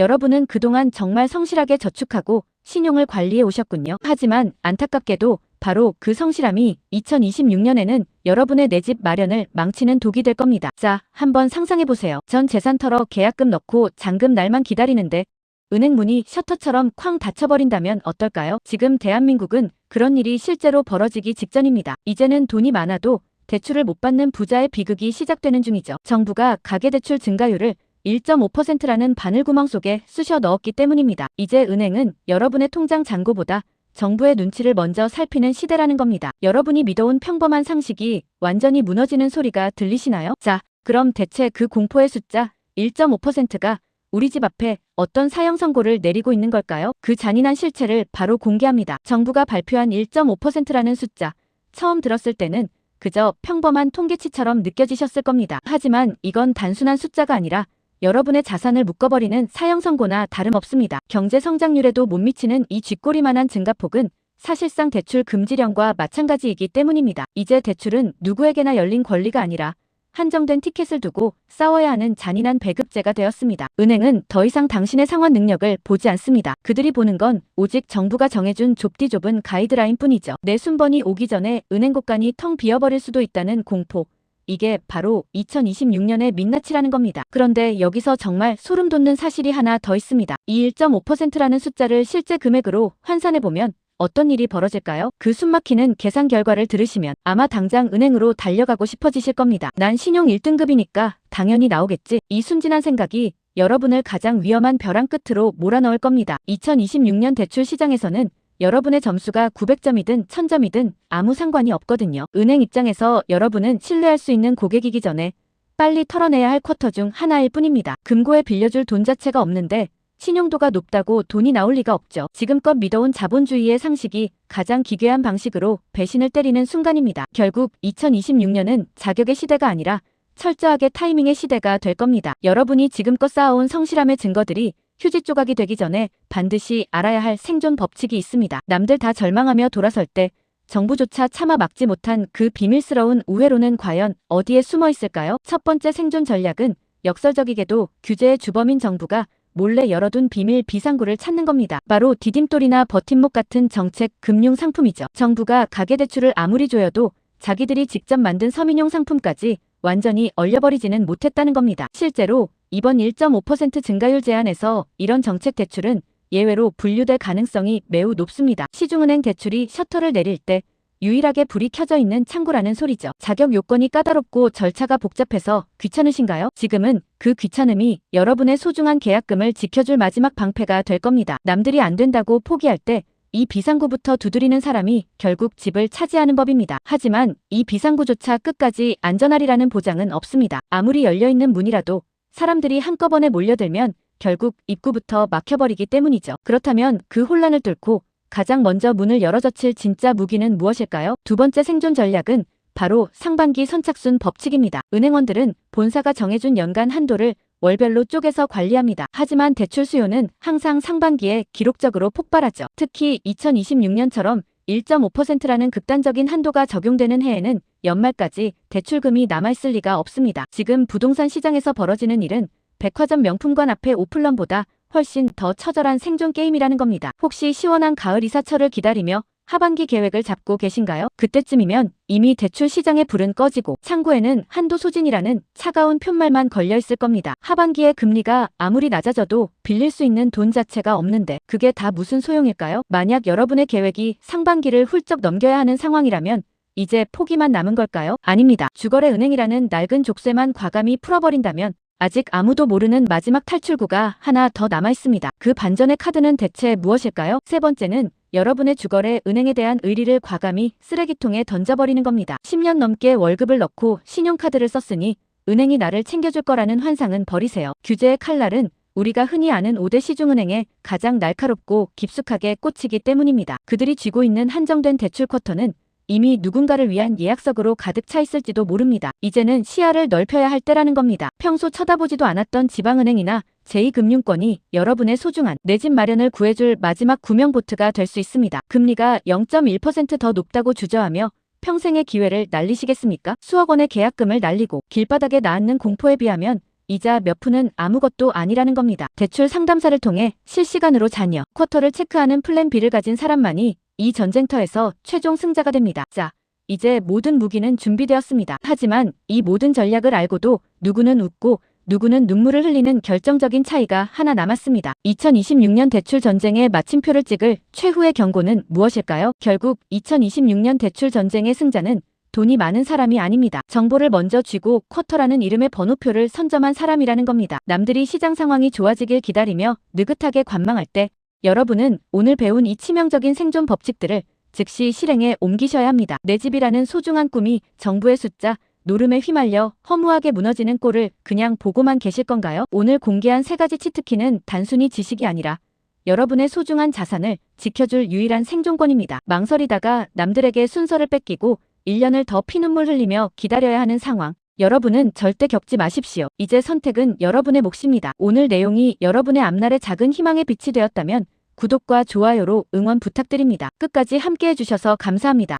여러분은 그동안 정말 성실하게 저축하고 신용을 관리해 오셨군요. 하지만 안타깝게도 바로 그 성실함이 2026년에는 여러분의 내 집 마련을 망치는 독이 될 겁니다. 자, 한번 상상해보세요. 전 재산 털어 계약금 넣고 잔금 날만 기다리는데 은행 문이 셔터처럼 쾅 닫혀버린다면 어떨까요? 지금 대한민국은 그런 일이 실제로 벌어지기 직전입니다. 이제는 돈이 많아도 대출을 못 받는 부자의 비극이 시작되는 중이죠. 정부가 가계대출 증가율을 1.5%라는 바늘구멍 속에 쑤셔 넣었기 때문입니다. 이제 은행은 여러분의 통장 잔고보다 정부의 눈치를 먼저 살피는 시대라는 겁니다. 여러분이 믿어온 평범한 상식이 완전히 무너지는 소리가 들리시나요? 자, 그럼 대체 그 공포의 숫자 1.5%가 우리 집 앞에 어떤 사형 선고를 내리고 있는 걸까요? 그 잔인한 실체를 바로 공개합니다. 정부가 발표한 1.5%라는 숫자, 처음 들었을 때는 그저 평범한 통계치처럼 느껴지셨을 겁니다. 하지만 이건 단순한 숫자가 아니라 여러분의 자산을 묶어버리는 사형 선고나 다름없습니다. 경제 성장률에도 못 미치는 이 쥐꼬리만한 증가폭은 사실상 대출 금지령과 마찬가지이기 때문입니다. 이제 대출은 누구에게나 열린 권리가 아니라 한정된 티켓을 두고 싸워야 하는 잔인한 배급제가 되었습니다. 은행은 더 이상 당신의 상환 능력을 보지 않습니다. 그들이 보는 건 오직 정부가 정해준 좁디 좁은 가이드라인뿐이죠. 내 순번이 오기 전에 은행 곳간이 텅 비어버릴 수도 있다는 공포. 이게 바로 2026년의 민낯이라는 겁니다. 그런데 여기서 정말 소름 돋는 사실이 하나 더 있습니다. 이 1.5%라는 숫자를 실제 금액으로 환산해보면 어떤 일이 벌어질까요? 그 숨막히는 계산 결과를 들으시면 아마 당장 은행으로 달려가고 싶어지실 겁니다. 난 신용 1등급이니까 당연히 나오겠지. 이 순진한 생각이 여러분을 가장 위험한 벼랑 끝으로 몰아넣을 겁니다. 2026년 대출 시장에서는 여러분의 점수가 900점이든 1000점이든 아무 상관이 없거든요. 은행 입장에서 여러분은 신뢰할 수 있는 고객이기 전에 빨리 털어내야 할 쿼터 중 하나일 뿐입니다. 금고에 빌려줄 돈 자체가 없는데 신용도가 높다고 돈이 나올 리가 없죠. 지금껏 믿어온 자본주의의 상식이 가장 기괴한 방식으로 배신을 때리는 순간입니다. 결국 2026년은 자격의 시대가 아니라 철저하게 타이밍의 시대가 될 겁니다. 여러분이 지금껏 쌓아온 성실함의 증거들이 휴지 조각이 되기 전에 반드시 알아야 할 생존 법칙이 있습니다. 남들 다 절망하며 돌아설 때 정부조차 참아 막지 못한 그 비밀스러운 우회로는 과연 어디에 숨어 있을까요? 첫 번째 생존 전략은 역설적이게도 규제의 주범인 정부가 몰래 열어둔 비밀 비상구를 찾는 겁니다. 바로 디딤돌이나 버팀목 같은 정책 금융 상품이죠. 정부가 가계대출을 아무리 조여도 자기들이 직접 만든 서민용 상품까지 완전히 얼려버리지는 못했다는 겁니다. 실제로 이번 1.5% 증가율 제한에서 이런 정책 대출은 예외로 분류될 가능성이 매우 높습니다. 시중은행 대출이 셔터를 내릴 때 유일하게 불이 켜져 있는 창구라는 소리죠. 자격 요건이 까다롭고 절차가 복잡해서 귀찮으신가요? 지금은 그 귀찮음이 여러분의 소중한 계약금을 지켜줄 마지막 방패가 될 겁니다. 남들이 안 된다고 포기할 때 이 비상구부터 두드리는 사람이 결국 집을 차지하는 법입니다. 하지만 이 비상구조차 끝까지 안전하리라는 보장은 없습니다. 아무리 열려있는 문이라도 사람들이 한꺼번에 몰려들면 결국 입구부터 막혀버리기 때문이죠. 그렇다면 그 혼란을 뚫고 가장 먼저 문을 열어젖힐 진짜 무기는 무엇일까요? 두 번째 생존 전략은 바로 상반기 선착순 법칙입니다. 은행원들은 본사가 정해준 연간 한도를 월별로 쪼개서 관리합니다. 하지만 대출 수요는 항상 상반기에 기록적으로 폭발하죠. 특히 2026년처럼 1.5%라는 극단적인 한도가 적용되는 해에는 연말까지 대출금이 남아있을 리가 없습니다. 지금 부동산 시장에서 벌어지는 일은 백화점 명품관 앞에 오플런보다 훨씬 더 처절한 생존 게임이라는 겁니다. 혹시 시원한 가을 이사철을 기다리며 하반기 계획을 잡고 계신가요? 그때쯤이면 이미 대출 시장의 불은 꺼지고 창구에는 한도 소진이라는 차가운 푯말만 걸려있을 겁니다. 하반기에 금리가 아무리 낮아져도 빌릴 수 있는 돈 자체가 없는데 그게 다 무슨 소용일까요? 만약 여러분의 계획이 상반기를 훌쩍 넘겨야 하는 상황이라면 이제 포기만 남은 걸까요? 아닙니다. 주거래 은행이라는 낡은 족쇄만 과감히 풀어버린다면 아직 아무도 모르는 마지막 탈출구가 하나 더 남아있습니다. 그 반전의 카드는 대체 무엇일까요? 세 번째는 여러분의 주거래 은행에 대한 의리를 과감히 쓰레기통에 던져버리는 겁니다. 10년 넘게 월급을 넣고 신용카드를 썼으니 은행이 나를 챙겨줄 거라는 환상은 버리세요. 규제의 칼날은 우리가 흔히 아는 5대 시중은행에 가장 날카롭고 깊숙하게 꽂히기 때문입니다. 그들이 쥐고 있는 한정된 대출 쿼터는 이미 누군가를 위한 예약석으로 가득 차 있을지도 모릅니다. 이제는 시야를 넓혀야 할 때라는 겁니다. 평소 쳐다보지도 않았던 지방은행이나 제2금융권이 여러분의 소중한 내 집 마련을 구해줄 마지막 구명보트가 될 수 있습니다. 금리가 0.1% 더 높다고 주저하며 평생의 기회를 날리시겠습니까? 수억 원의 계약금을 날리고 길바닥에 나앉는 공포에 비하면 이자 몇 푼은 아무것도 아니라는 겁니다. 대출 상담사를 통해 실시간으로 자녀, 쿼터를 체크하는 플랜 B를 가진 사람만이 이 전쟁터에서 최종 승자가 됩니다. 자, 이제 모든 무기는 준비되었습니다. 하지만 이 모든 전략을 알고도 누구는 웃고 누구는 눈물을 흘리는 결정적인 차이가 하나 남았습니다. 2026년 대출 전쟁의 마침표를 찍을 최후의 경고는 무엇일까요? 결국 2026년 대출 전쟁의 승자는 돈이 많은 사람이 아닙니다. 정보를 먼저 쥐고 쿼터라는 이름의 번호표를 선점한 사람이라는 겁니다. 남들이 시장 상황이 좋아지길 기다리며 느긋하게 관망할 때 여러분은 오늘 배운 이 치명적인 생존 법칙들을 즉시 실행에 옮기셔야 합니다. 내 집이라는 소중한 꿈이 정부의 숫자, 노름에 휘말려 허무하게 무너지는 꼴을 그냥 보고만 계실 건가요? 오늘 공개한 3가지 치트키는 단순히 지식이 아니라 여러분의 소중한 자산을 지켜줄 유일한 생존권입니다. 망설이다가 남들에게 순서를 뺏기고 1년을 더 피눈물 흘리며 기다려야 하는 상황. 여러분은 절대 겪지 마십시오. 이제 선택은 여러분의 몫입니다. 오늘 내용이 여러분의 앞날의 작은 희망의 빛이 되었다면 구독과 좋아요로 응원 부탁드립니다. 끝까지 함께 해주셔서 감사합니다.